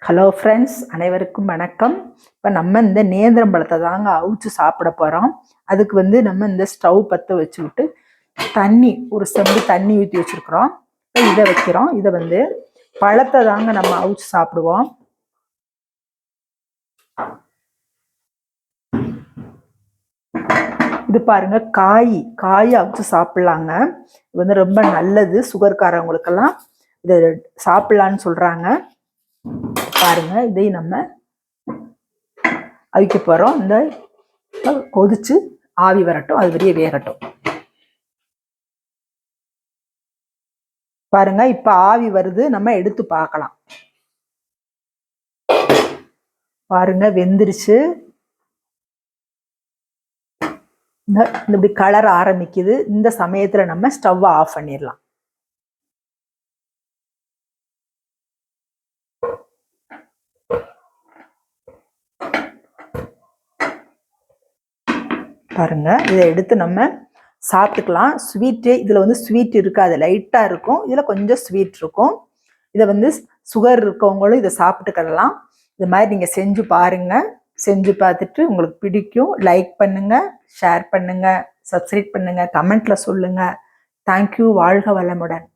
Hello friends, அனைவருக்கும் வணக்கம். இப்போ நம்ம இந்த நேந்திரம் பழத்தை தாங்க அவிச்சு சாப்பிட போகிறோம். அதுக்கு நம்ம இந்த ஸ்டவ் பற்ற வச்சுக்கிட்டு தண்ணி ஒரு செம்பு தண்ணி ஊற்றி வச்சுருக்குறோம். இப்போ இதை வைக்கிறோம். இதை பழத்தை தாங்க நம்ம அவிச்சு சாப்பிடுவோம். இது பாருங்க, காய் அவிச்சு சாப்பிட்லாங்க. இது ரொம்ப நல்லது. சுகர்காரவங்களுக்கெல்லாம் இதை சாப்பிட்லான்னு சொல்கிறாங்க. பாருங்க, இதை நம்ம அவிக்க போறோம். இந்த கொதிச்சு ஆவி வரட்டும், அது வரைய வேகட்டும். பாருங்க, இப்ப ஆவி வருது. நம்ம எடுத்து பார்க்கலாம். பாருங்க, வெந்துருச்சு. இப்படி கலர் ஆரம்பிக்குது. இந்த சமயத்துல நம்ம ஸ்டவ் ஆஃப் பண்ணிடலாம். பாருங்க, இதை எடுத்து நம்ம சாப்பிட்டுக்கலாம். ஸ்வீட்டு இதில் ஸ்வீட் இருக்காது, லைட்டாக இருக்கும். இதில் கொஞ்சம் ஸ்வீட் இருக்கும். இதை சுகர் இருக்கவங்களும் இதை சாப்பிட்டுக்கலாம். இது மாதிரி நீங்கள் செஞ்சு பாருங்கள். செஞ்சு பார்த்துட்டு உங்களுக்கு பிடிக்கும், லைக் பண்ணுங்கள், ஷேர் பண்ணுங்கள், சப்ஸ்கிரைப் பண்ணுங்கள், கமெண்ட்டில் சொல்லுங்கள். தேங்க்யூ. வாழ்க வளமுடன்.